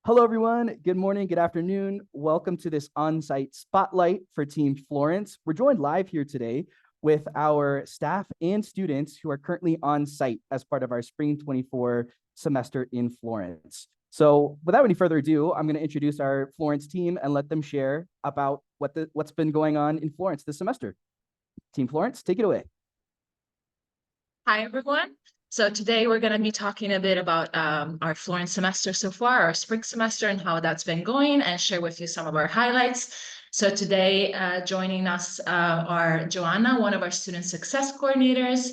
Hello, everyone. Good morning, good afternoon. Welcome to this on-site spotlight for Team Florence. We're joined live here today with our staff and students who are currently on site as part of our Spring 24 semester in Florence. So without any further ado, I'm going to introduce our Florence team and let them share about what's been going on in Florence this semester. Team Florence, take it away. Hi, everyone. So today we're going to be talking a bit about our Florence semester so far, our spring semester, and how that's been going, and share with you some of our highlights. So today, joining us are Joanna, one of our student success coordinators.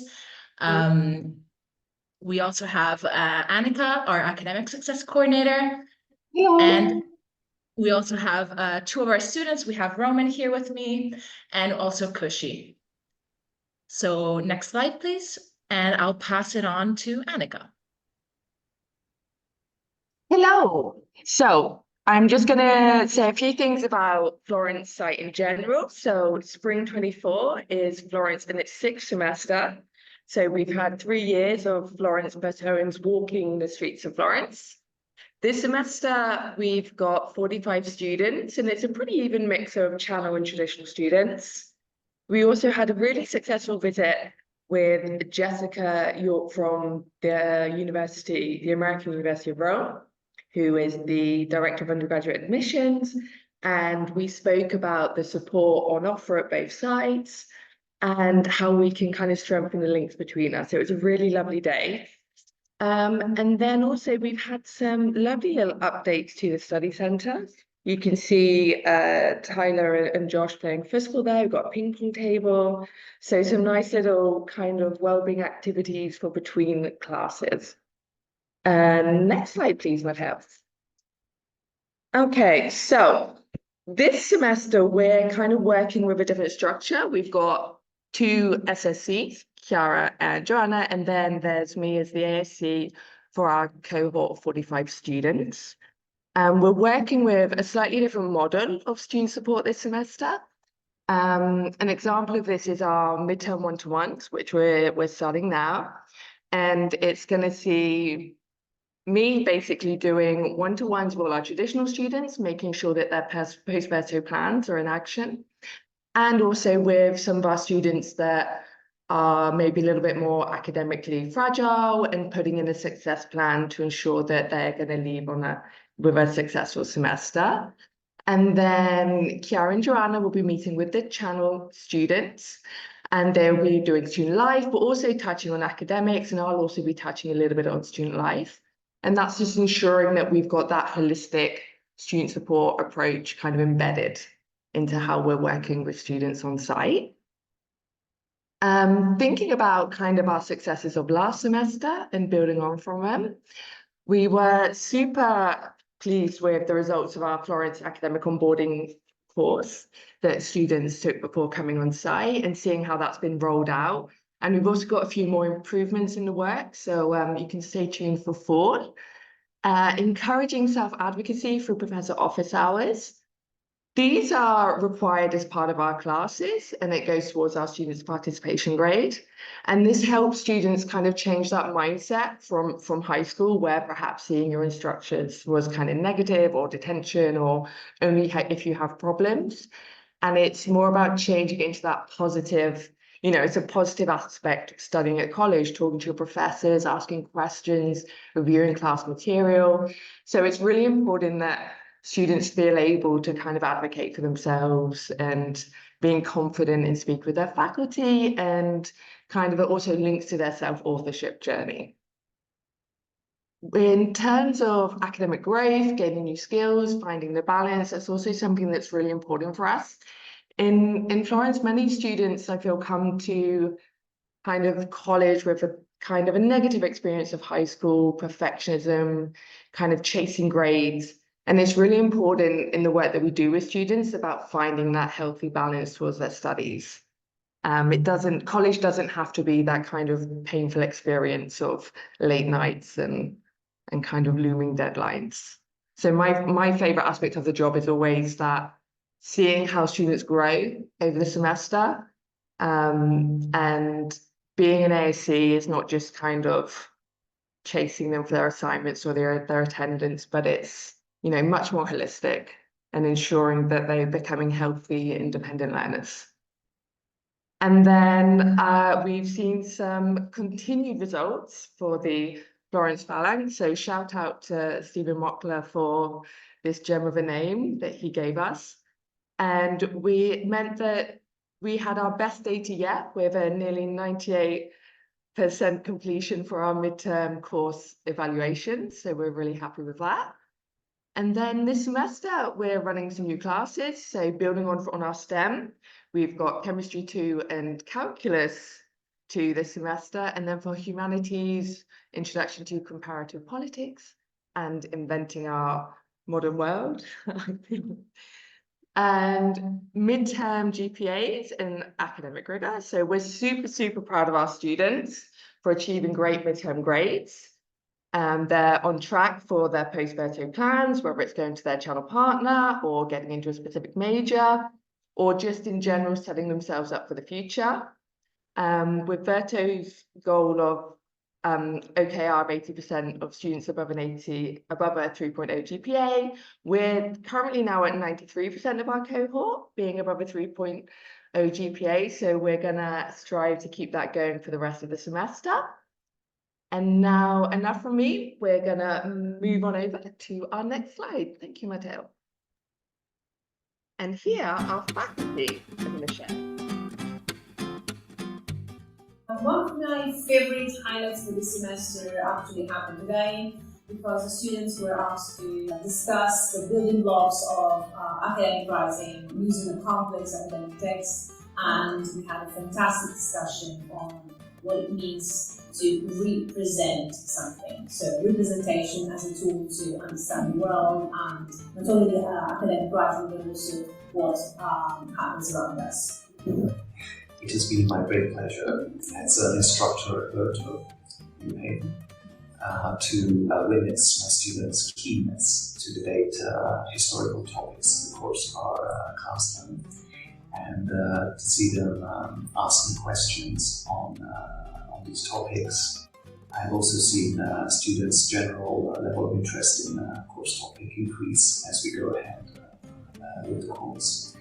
We also have Annika, our academic success coordinator. Hello. And we also have two of our students. We have Roman here with me, and also Kushi. So next slide, please. And I'll pass it on to Annika. Hello. So I'm just going to say a few things about Florence site in general. So Spring 24 is Florence in its sixth semester. So we've had 3 years of Florence Bertoans walking the streets of Florence. This semester, we've got 45 students, and it's a pretty even mix of Channel and traditional students. We also had a really successful visit with Jessica York from the American University of Rome, who is the Director of Undergraduate Admissions. And we spoke about the support on offer at both sites and how we can kind of strengthen the links between us. So it was a really lovely day. And then also we've had some lovely little updates to the study centre. You can see Tyler and Josh playing football there. We've got a ping pong table. So some nice little kind of wellbeing activities for between classes. Next slide, please, Matteo. Okay, so this semester we're kind of working with a different structure. We've got 2 SSCs, Chiara and Joanna, and then there's me as the ASC for our cohort of 45 students. We're working with a slightly different model of student support this semester. An example of this is our midterm one-to-ones, which we're starting now. And it's going to see me basically doing one-to-ones with all our traditional students, making sure that their post-Verto plans are in action. And also with some of our students that are maybe a little bit more academically fragile and putting in a success plan to ensure that they're going to leave with a successful semester. And then Chiara and Joanna will be meeting with the Channel students, and they'll be doing student life, but also touching on academics, and I'll also be touching a little bit on student life. And that's just ensuring that we've got that holistic student support approach kind of embedded into how we're working with students on site. Thinking about kind of our successes of last semester and building on from them, we were super pleased with the results of our Florence academic onboarding course that students took before coming on site and seeing how that's been rolled out. And we've also got a few more improvements in the work, so you can stay tuned for forward. Encouraging self-advocacy through professor office hours. These are required as part of our classes, and it goes towards our students' participation grade. And this helps students kind of change that mindset from high school, where perhaps seeing your instructors was kind of negative or detention or only if you have problems. And it's more about changing into that positive, it's a positive aspect of studying at college, talking to your professors, asking questions, reviewing class material. So it's really important that students feel able to kind of advocate for themselves and being confident and speak with their faculty, and kind of it also links to their self-authorship journey. In terms of academic growth, gaining new skills, finding the balance, that's also something that's really important for us. In Florence, many students, I feel, come to kind of college with a kind of a negative experience of high school, perfectionism, kind of chasing grades. And it's really important in the work that we do with students about finding that healthy balance towards their studies. College doesn't have to be that kind of painful experience of late nights and kind of looming deadlines. So my favorite aspect of the job is always that seeing how students grow over the semester, and being an ASC is not just kind of chasing them for their assignments or their attendance, but it's much more holistic and ensuring that they're becoming healthy, independent learners. And then we've seen some continued results for the Florence Phalanx. So shout out to Stephen Mockler for this gem of a name that he gave us. And we meant that we had our best data yet with a nearly 98% completion for our midterm course evaluation. So we're really happy with that. And then this semester, we're running some new classes. So building on our STEM, we've got Chemistry 2 and Calculus 2 this semester. And then for Humanities, Introduction to Comparative Politics and Inventing Our Modern World. And midterm GPAs and academic rigor. So we're super, super proud of our students for achieving great midterm grades. They're on track for their post-Verto plans, whether it's going to their channel partner or getting into a specific major, or just in general setting themselves up for the future. With Verto's goal of OKR of 80% of students above a 3.0 GPA, we're currently now at 93% of our cohort being above a 3.0 GPA. So we're gonna strive to keep that going for the rest of the semester. And now enough from me. We're gonna move on over to our next slide. Thank you, Matteo. And here our faculty are gonna share. One of my favorite highlights for this semester actually happened today because the students were asked to discuss the building blocks of academic writing using a complex academic text, and we had a fantastic discussion on what it means to represent something. So representation as a tool to understand the world and not only the academic writing but also what happens around us. It has been my great pleasure as an instructor at Verto to witness my students' keenness to debate historical topics in the course of our class time, and to see them asking questions on these topics. I've also seen students' general level of interest in the course topic increase as we go ahead with the course.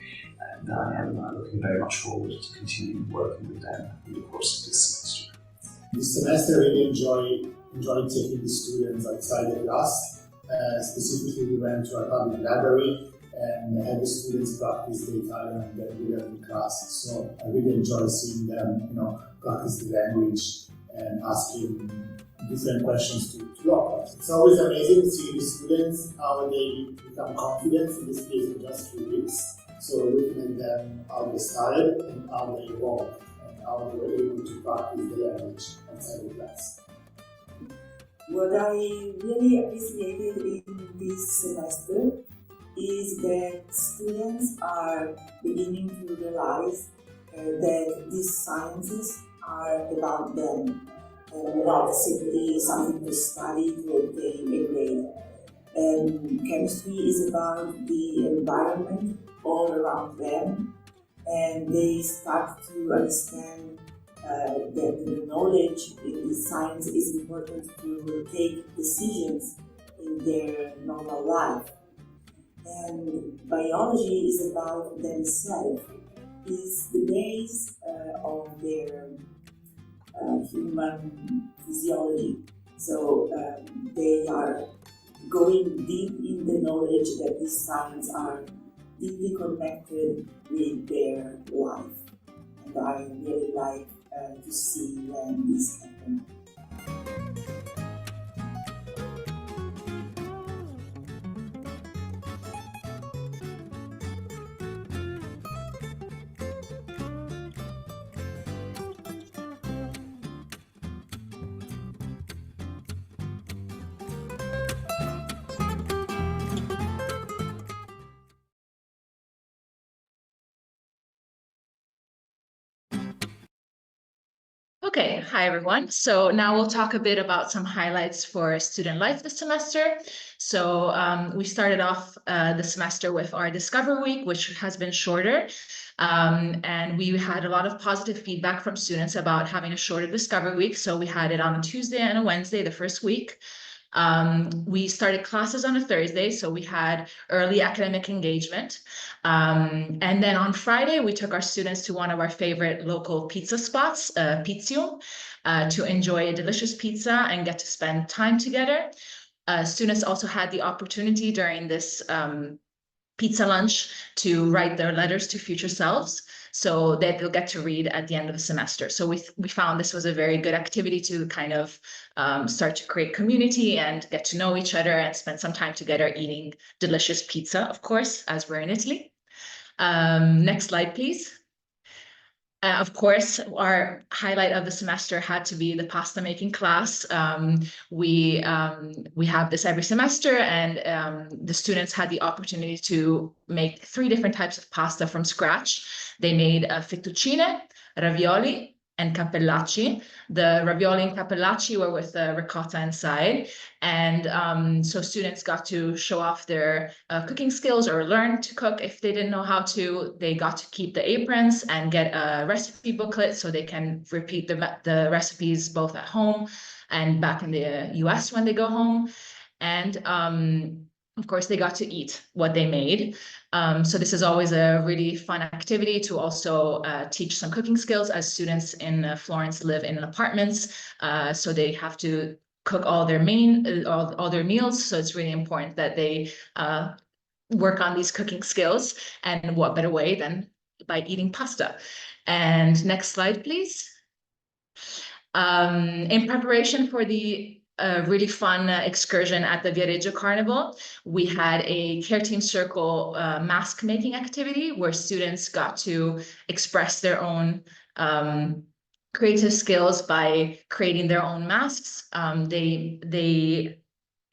And I am looking very much forward to continuing working with them in the course of this semester. This semester I really enjoyed taking the students outside the class. Specifically, we went to a public library and had the students practice the Italian that we learned in class. So I really enjoy seeing them, practice the language and asking different questions to locals. It's always amazing to see the students, how they become confident in this case in just 3 weeks. So looking at them, how they started and how they evolved and how they were able to practice the language outside the class. What I really appreciated in this semester is that students are beginning to realize that these sciences are about them, not simply something to study to obtain a grade. Chemistry is about the environment all around them, and they start to understand that the knowledge in this science is important to take decisions in their normal life. And biology is about themselves, is the base of their human physiology. So they are going deep in the knowledge that these sciences are deeply connected with their life. And I really like to see when this happens. Okay, hi everyone. So now we'll talk a bit about some highlights for student life this semester. So we started off the semester with our Discover Week, which has been shorter. And we had a lot of positive feedback from students about having a shorter Discover Week. So we had it on a Tuesday and a Wednesday the first week. We started classes on a Thursday, so we had early academic engagement. And then on Friday, we took our students to one of our favorite local pizza spots, Pizzium, to enjoy a delicious pizza and get to spend time together. Students also had the opportunity during this pizza lunch to write their letters to future selves, so that they'll get to read at the end of the semester. So we found this was a very good activity to kind of start to create community and get to know each other and spend some time together eating delicious pizza, of course, as we're in Italy. Next slide, please. Of course, our highlight of the semester had to be the pasta making class. We have this every semester, and the students had the opportunity to make 3 different types of pasta from scratch. They made fettuccine, ravioli, and cappellacci. The ravioli and cappellacci were with ricotta inside. And so students got to show off their cooking skills or learn to cook if they didn't know how to. They got to keep the aprons and get a recipe booklet so they can repeat the recipes both at home and back in the US when they go home. And of course, they got to eat what they made. So this is always a really fun activity to also teach some cooking skills, as students in Florence live in apartments. So they have to cook all their all their meals. So it's really important that they work on these cooking skills. And what better way than by eating pasta? And next slide, please. In preparation for the really fun excursion at the Viareggio Carnival, we had a Care Team Circle mask making activity where students got to express their own creative skills by creating their own masks. They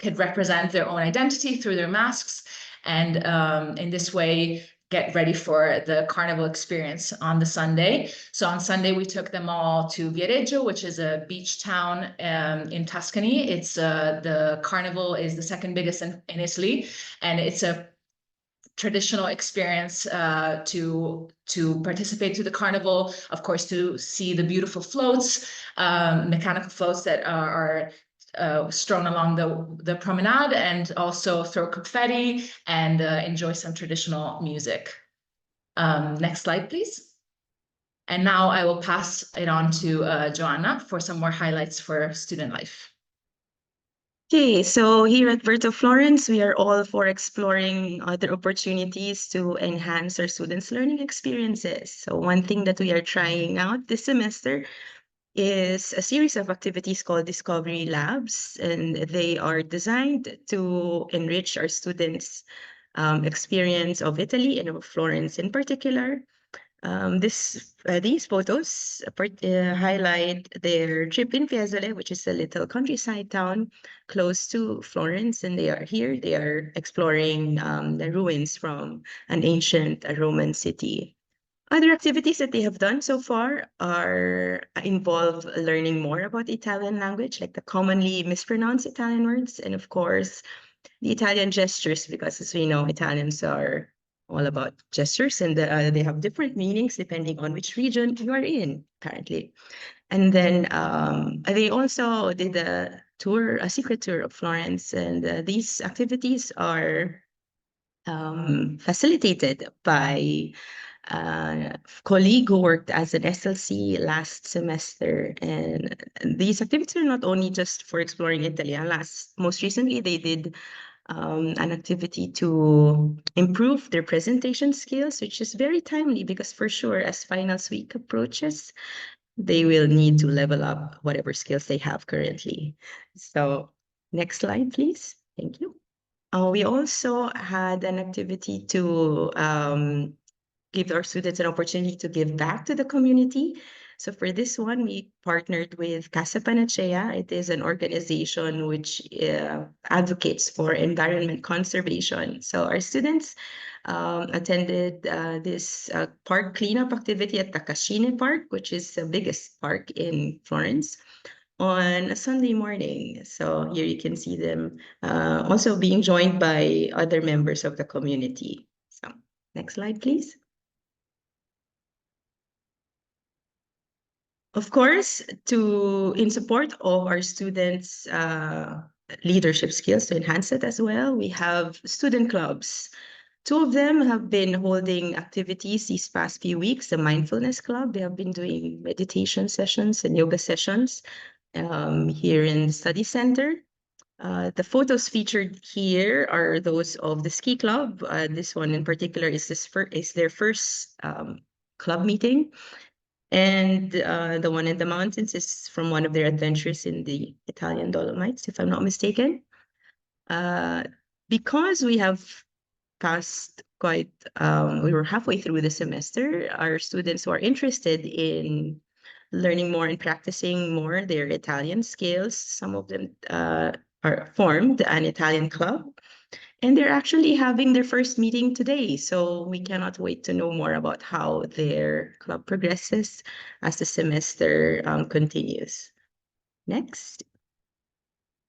could represent their own identity through their masks, and in this way get ready for the carnival experience on the Sunday. So on Sunday, we took them all to Viareggio, which is a beach town in Tuscany. It's the carnival is the second biggest in Italy, and it's a traditional experience to participate to the carnival, of course, to see the beautiful floats, mechanical floats that are strewn along the promenade, and also throw confetti and enjoy some traditional music. Next slide, please. And now I will pass it on to Joanna for some more highlights for student life. Okay, so here at Verto Florence, we are all for exploring other opportunities to enhance our students' learning experiences. So one thing that we are trying out this semester is a series of activities called Discovery Labs, and they are designed to enrich our students' experience of Italy and of Florence in particular. These photos highlight their trip in Fiesole, which is a little countryside town close to Florence, and they are here. They are exploring the ruins from an ancient Roman city. Other activities that they have done so far involve learning more about Italian language, like the commonly mispronounced Italian words, and of course, the Italian gestures, because as we know, Italians are all about gestures, and they have different meanings depending on which region you are in currently. And then they also did a secret tour of Florence, and these activities are facilitated by a colleague who worked as an SLC last semester. And these activities are not only just for exploring Italy. Most recently, they did an activity to improve their presentation skills, which is very timely because for sure, as finals week approaches, they will need to level up whatever skills they have currently. So next slide, please. Thank you. We also had an activity to give our students an opportunity to give back to the community. So for this one, we partnered with Casa Panacea. It is an organization which advocates for environment conservation. So our students attended this park cleanup activity at Takashine Park, which is the biggest park in Florence, on a Sunday morning. So here you can see them also being joined by other members of the community. So next slide, please. Of course, in support of our students' leadership skills to enhance it as well. We have student clubs. Two of them have been holding activities these past few weeks. The Mindfulness Club, they have been doing meditation sessions and yoga sessions here in the study center. The photos featured here are those of the ski club. This one in particular is their first club meeting. And the one in the mountains is from one of their adventures in the Italian Dolomites, if I'm not mistaken. Because we have passed we were halfway through the semester, our students who are interested in learning more and practicing more their Italian skills, some of them are formed an Italian club. And they're actually having their first meeting today. So we cannot wait to know more about how their club progresses as the semester continues. Next.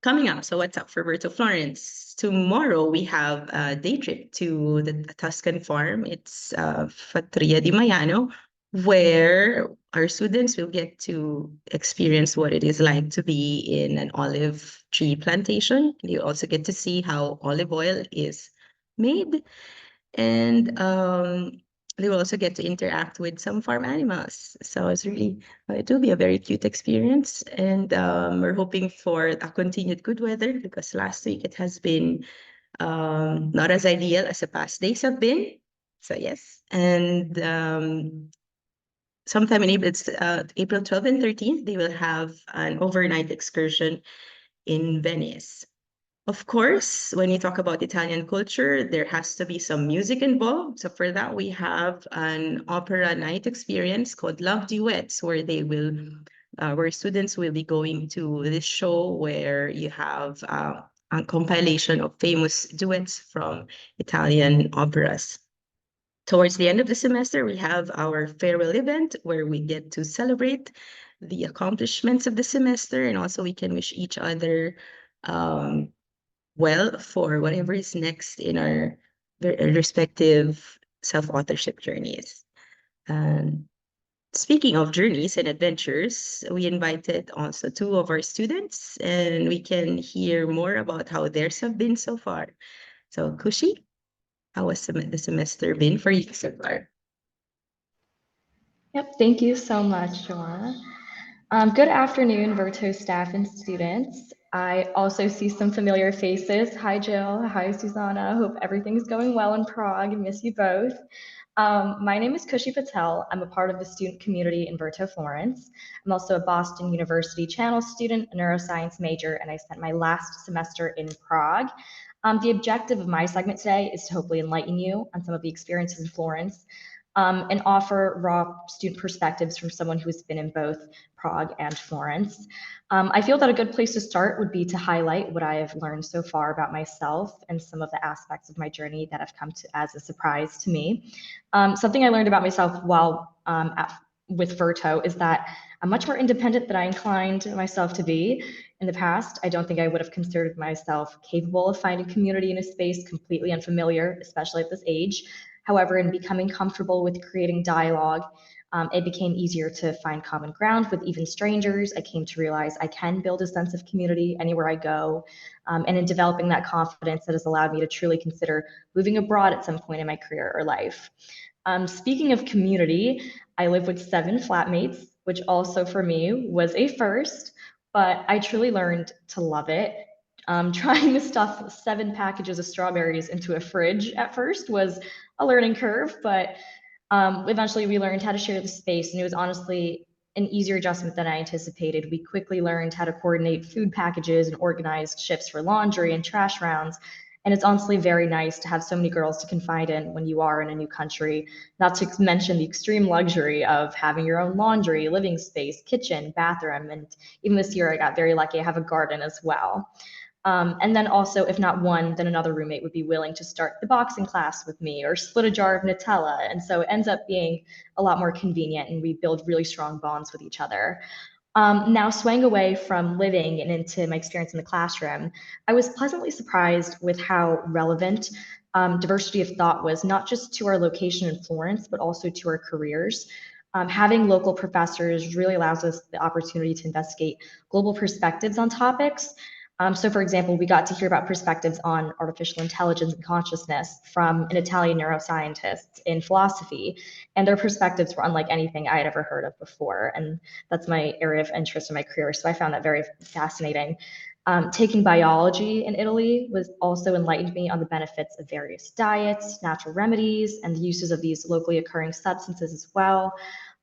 Coming up, so what's up for Verto Florence? Tomorrow we have a day trip to the Tuscan farm. It's Fatria di Maiano, where our students will get to experience what it is like to be in an olive tree plantation. You also get to see how olive oil is made, and they will also get to interact with some farm animals. So it will be a very cute experience. And we're hoping for a continued good weather because last week it has been not as ideal as the past days have been. So yes, and sometime in April 12th and 13th, they will have an overnight excursion in Venice. Of course, when you talk about Italian culture, there has to be some music involved. So for that, we have an opera night experience called Love Duets, where students will be going to this show where you have a compilation of famous duets from Italian operas. Towards the end of the semester, we have our farewell event where we get to celebrate the accomplishments of the semester, and also we can wish each other well for whatever is next in our respective self-authorship journeys. Speaking of journeys and adventures, we invited also two of our students, and we can hear more about how theirs have been so far. So, Kushi, how has the semester been for you so far? Yep, thank you so much, Joanna. Good afternoon, Verto staff and students. I also see some familiar faces. Hi, Jill. Hi, Susanna. Hope everything's going well in Prague. I miss you both. My name is Kushi Patel. I'm a part of the student community in Verto Florence. I'm also a Boston University Channel student, a neuroscience major, and I spent my last semester in Prague. The objective of my segment today is to hopefully enlighten you on some of the experiences in Florence and offer raw student perspectives from someone who's been in both Prague and Florence. I feel that a good place to start would be to highlight what I have learned so far about myself and some of the aspects of my journey that have come as a surprise to me. Something I learned about myself while with Verto is that I'm much more independent than I inclined myself to be. In the past, I don't think I would have considered myself capable of finding community in a space completely unfamiliar, especially at this age. However, in becoming comfortable with creating dialogue, it became easier to find common ground with even strangers. I came to realize I can build a sense of community anywhere I go. And in developing that confidence, that has allowed me to truly consider moving abroad at some point in my career or life. Speaking of community, I live with 7 flatmates, which also for me was a first, but I truly learned to love it. Trying to stuff 7 packages of strawberries into a fridge at first was a learning curve, but eventually we learned how to share the space, and it was honestly an easier adjustment than I anticipated. We quickly learned how to coordinate food packages and organize shifts for laundry and trash rounds. And it's honestly very nice to have so many girls to confide in when you are in a new country, not to mention the extreme luxury of having your own laundry, living space, kitchen, bathroom. And even this year, I got very lucky. I have a garden as well. And then also, if not one, then another roommate would be willing to start the boxing class with me or split a jar of Nutella. And so it ends up being a lot more convenient, and we build really strong bonds with each other. Now, swaying away from living and into my experience in the classroom, I was pleasantly surprised with how relevant diversity of thought was, not just to our location in Florence, but also to our careers. Having local professors really allows us the opportunity to investigate global perspectives on topics. So, for example, we got to hear about perspectives on artificial intelligence and consciousness from an Italian neuroscientist in philosophy, and their perspectives were unlike anything I had ever heard of before. And that's my area of interest in my career, so I found that very fascinating. Taking biology in Italy was also enlightened me on the benefits of various diets, natural remedies, and the uses of these locally occurring substances as well.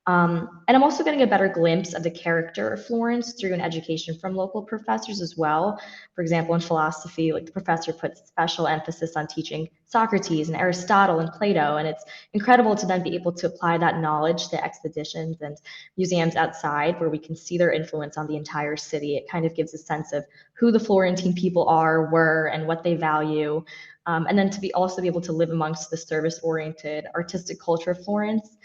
And I'm also getting a better glimpse of the character of Florence through an education from local professors as well. For example, in philosophy, like the professor puts special emphasis on teaching Socrates and Aristotle and Plato, and it's incredible to then be able to apply that knowledge to expeditions and museums outside where we can see their influence on the entire city. It kind of gives a sense of who the Florentine people were, and what they value. And then to be also be able to live amongst the service-oriented artistic culture of Florence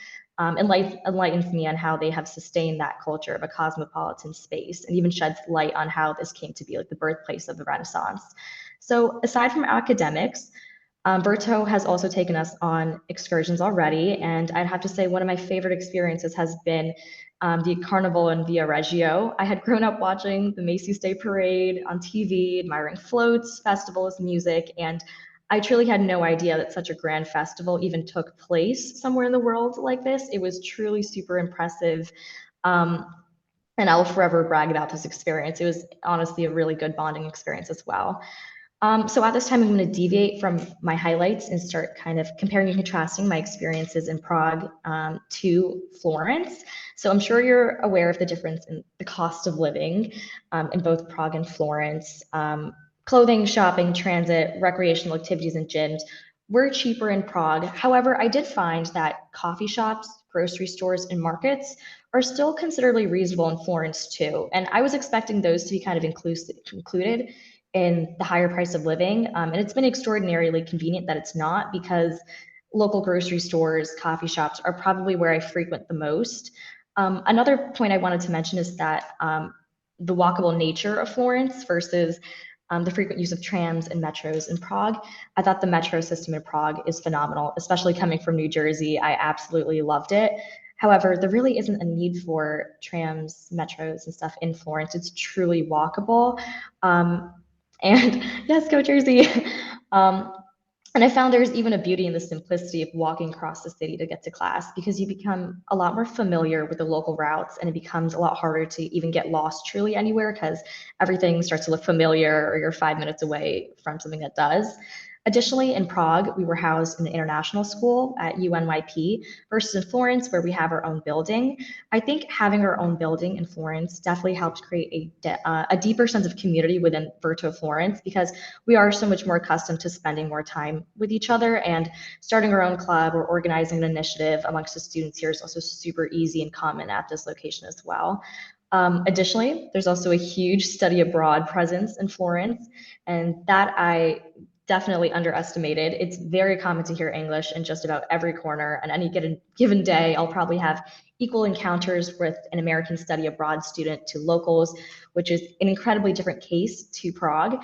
enlightens me on how they have sustained that culture of a cosmopolitan space, and even sheds light on how this came to be like the birthplace of the Renaissance. So aside from academics, Verto has also taken us on excursions already, and I'd have to say one of my favorite experiences has been the Carnival in Via Reggio. I had grown up watching the Macy's Day Parade on TV, admiring floats, festivals, music, and I truly had no idea that such a grand festival even took place somewhere in the world like this. It was truly super impressive. Um, and I'll forever brag about this experience. It was honestly a really good bonding experience as well. So at this time, I'm going to deviate from my highlights and start kind of comparing and contrasting my experiences in Prague to Florence. So I'm sure you're aware of the difference in the cost of living in both Prague and Florence. Clothing, shopping, transit, recreational activities, and gyms were cheaper in Prague. However, I did find that coffee shops, grocery stores, and markets are still considerably reasonable in Florence too. And I was expecting those to be kind of included in the higher price of living. And it's been extraordinarily convenient that it's not, because local grocery stores, coffee shops are probably where I frequent the most. Another point I wanted to mention is that the walkable nature of Florence versus the frequent use of trams and metros in Prague. I thought the metro system in Prague is phenomenal, especially coming from New Jersey. I absolutely loved it. However, there really isn't a need for trams, metros, and stuff in Florence. It's truly walkable. And yes, go Jersey. Um, and I found there's even a beauty in the simplicity of walking across the city to get to class, because you become a lot more familiar with the local routes, and it becomes a lot harder to even get lost truly anywhere because everything starts to look familiar or you're 5 minutes away from something that does. Additionally, in Prague, we were housed in the international school at UNYP versus in Florence, where we have our own building. I think having our own building in Florence definitely helped create a deeper sense of community within Verto Florence, because we are so much more accustomed to spending more time with each other, and starting our own club or organizing an initiative amongst the students here is also super easy and common at this location as well. Additionally, there's also a huge study abroad presence in Florence, and that I definitely underestimated. It's very common to hear English in just about every corner. And any given day, I'll probably have equal encounters with an American study abroad student to locals, which is an incredibly different case to Prague.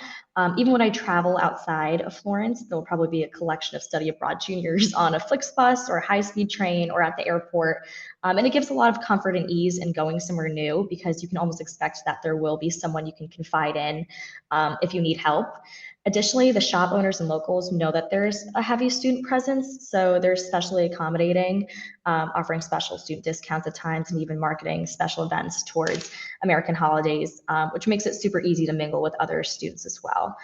Even when I travel outside of Florence, there'll probably be a collection of study abroad juniors on a Flixbus or a high-speed train or at the airport. And it gives a lot of comfort and ease in going somewhere new, because you can almost expect that there will be someone you can confide in if you need help. Additionally, the shop owners and locals know that there's a heavy student presence, so they're especially accommodating, offering special student discounts at times, and even marketing special events towards American holidays, which makes it super easy to mingle with other students as well.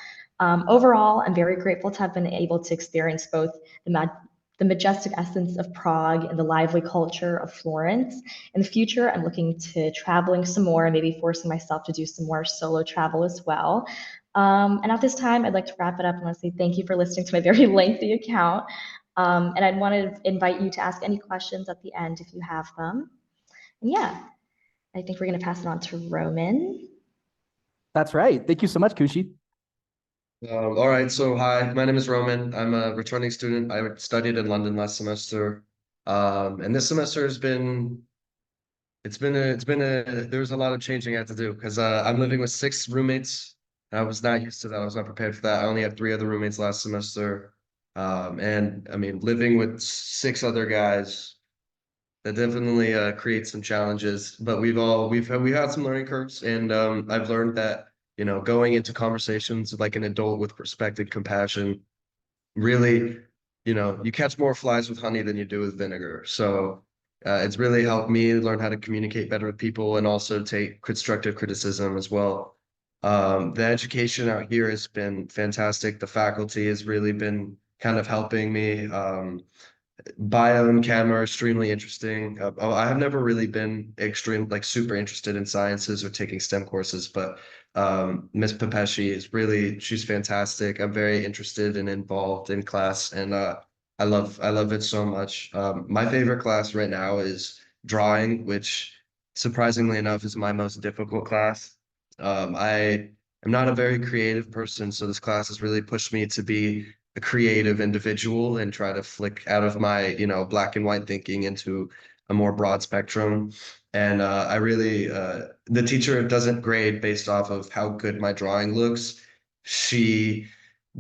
Overall, I'm very grateful to have been able to experience both the majestic essence of Prague and the lively culture of Florence. In the future, I'm looking to traveling some more, maybe forcing myself to do some more solo travel as well. And at this time, I'd like to wrap it up and want to say thank you for listening to my very lengthy account. And I'd want to invite you to ask any questions at the end if you have them. And yeah, I think we're going to pass it on to Roman. That's right. Thank you so much, Kushi. All right, so hi, my name is Roman. I'm a returning student. I studied in London last semester. And this semester has been, there's a lot of changing I had to do, because I'm living with 6 roommates. I was not used to that. I was not prepared for that. I only had 3 other roommates last semester. And I mean, living with 6 other guys, that definitely creates some challenges, but we've had some learning curves, and I've learned that going into conversations like an adult with respect and compassion. Really, you catch more flies with honey than you do with vinegar. So it's really helped me learn how to communicate better with people and also take constructive criticism as well. The education out here has been fantastic. The faculty has really been kind of helping me. Bio and chem are extremely interesting. I have never really been like super interested in sciences or taking STEM courses, but Miss Pepeshi she's fantastic. I'm very interested and involved in class, and I love it so much. My favorite class right now is drawing, which surprisingly enough is my most difficult class. I am not a very creative person, so this class has really pushed me to be a creative individual and try to flick out of my, black and white thinking into a more broad spectrum. And the teacher doesn't grade based off of how good my drawing looks. She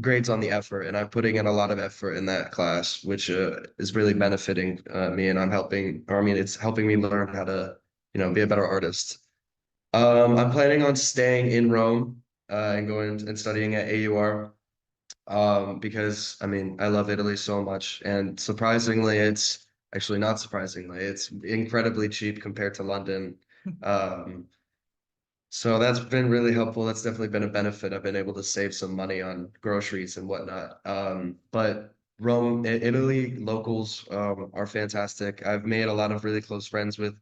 grades on the effort, and I'm putting in a lot of effort in that class, which is really benefiting me, and it's helping me learn how to, be a better artist. I'm planning on staying in Rome and going and studying at AUR because I love Italy so much, and surprisingly, it's actually not surprisingly, it's incredibly cheap compared to London. Um, so that's been really helpful. That's definitely been a benefit. I've been able to save some money on groceries and whatnot. But Rome, Italy, locals are fantastic. I've made a lot of really close friends with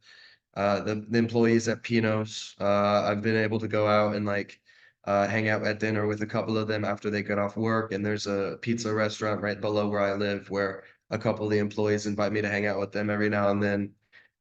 the employees at Pino's. I've been able to go out and hang out at dinner with a couple of them after they get off work. And there's a pizza restaurant right below where I live where a couple of the employees invite me to hang out with them every now and then.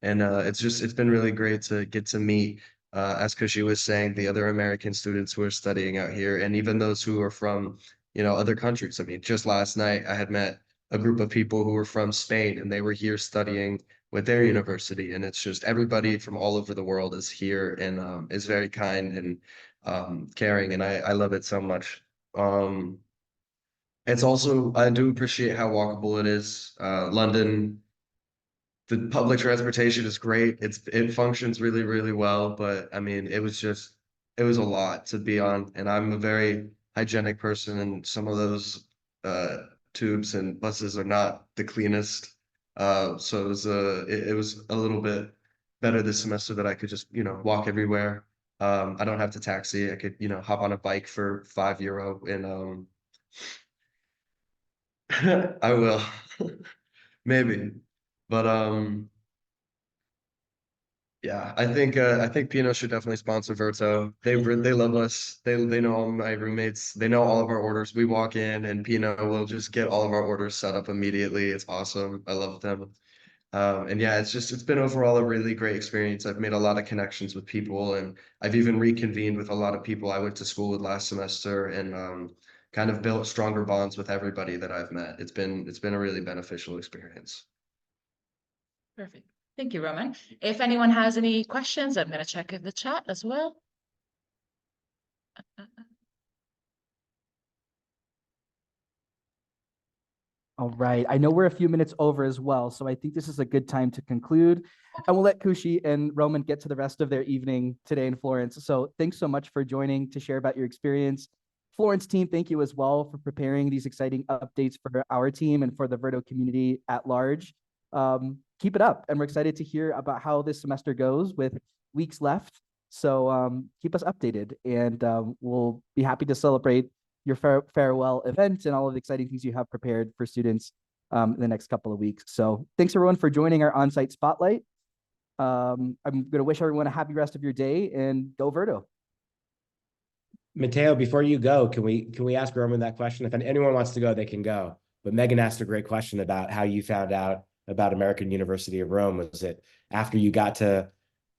And it's been really great to get to meet, as Kushi was saying, the other American students who are studying out here, and even those who are from, other countries. I mean, just last night I had met a group of people who were from Spain and they were here studying with their university, and it's just everybody from all over the world is here and is very kind and caring, and I love it so much. It's also I do appreciate how walkable it is. London, the public transportation is great. It functions really, really well, but I mean, it was a lot to be on, and I'm a very hygienic person, and some of those tubes and buses are not the cleanest. So it was a little bit better this semester that I could just, walk everywhere. I don't have to taxi. I could, hop on a bike for €5 and I will maybe. But yeah, I think Pino should definitely sponsor Verto. They love us. They know all my roommates. They know all of our orders. We walk in and Pino will just get all of our orders set up immediately. It's awesome. I love them. And yeah, it's been overall a really great experience. I've made a lot of connections with people, and I've even reconvened with a lot of people I went to school with last semester, and kind of built stronger bonds with everybody that I've met. It's been a really beneficial experience. Perfect. Thank you, Roman. If anyone has any questions, I'm going to check in the chat as well. All right. I know we're a few minutes over as well, so I think this is a good time to conclude. And we'll let Kushi and Roman get to the rest of their evening today in Florence. So thanks so much for joining to share about your experience. Florence team, thank you as well for preparing these exciting updates for our team and for the Verto community at large. Keep it up, and we're excited to hear about how this semester goes with weeks left. So keep us updated, and we'll be happy to celebrate your farewell event and all of the exciting things you have prepared for students in the next couple of weeks. So thanks everyone for joining our on-site spotlight. I'm going to wish everyone a happy rest of your day, and go Verto. Matteo, before you go, can we ask Roman that question? If anyone wants to go, they can go. But Megan asked a great question about how you found out about American University of Rome. Was it after you got to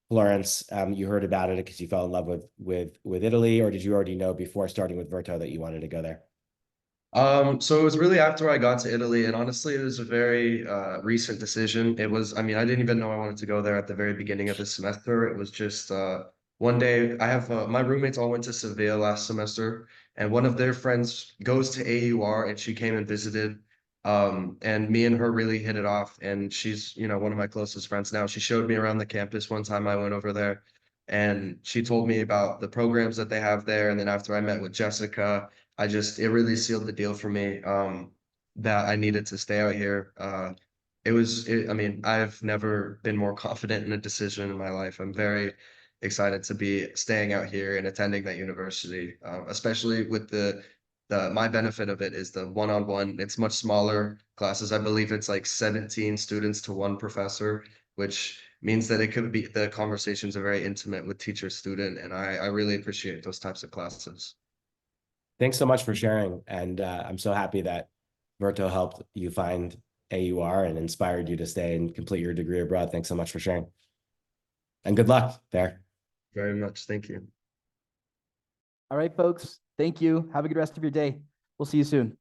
Florence, you heard about it because you fell in love with Italy, or did you already know before starting with Verto that you wanted to go there? So it was really after I got to Italy, and honestly, it was a very recent decision. I didn't even know I wanted to go there at the very beginning of the semester. It was just one day. I have my roommates all went to Seville last semester, and one of their friends goes to AUR, and she came and visited. And me and her really hit it off, and she's, one of my closest friends now. She showed me around the campus one time I went over there, And she told me about the programs that they have there. And then after I met with Jessica, it really sealed the deal for me, that I needed to stay out here. I mean, I've never been more confident in a decision in my life. I'm very excited to be staying out here and attending that university, especially with my benefit of it is the one-on-one. It's much smaller classes. I believe it's like 17 students to one professor, which means that the conversations are very intimate with teacher student. And I really appreciate those types of classes. Thanks so much for sharing. And I'm so happy that Verto helped you find AUR and inspired you to stay and complete your degree abroad. Thanks so much for sharing. And good luck there. Very much. Thank you. All right, folks. Thank you. Have a good rest of your day. We'll see you soon.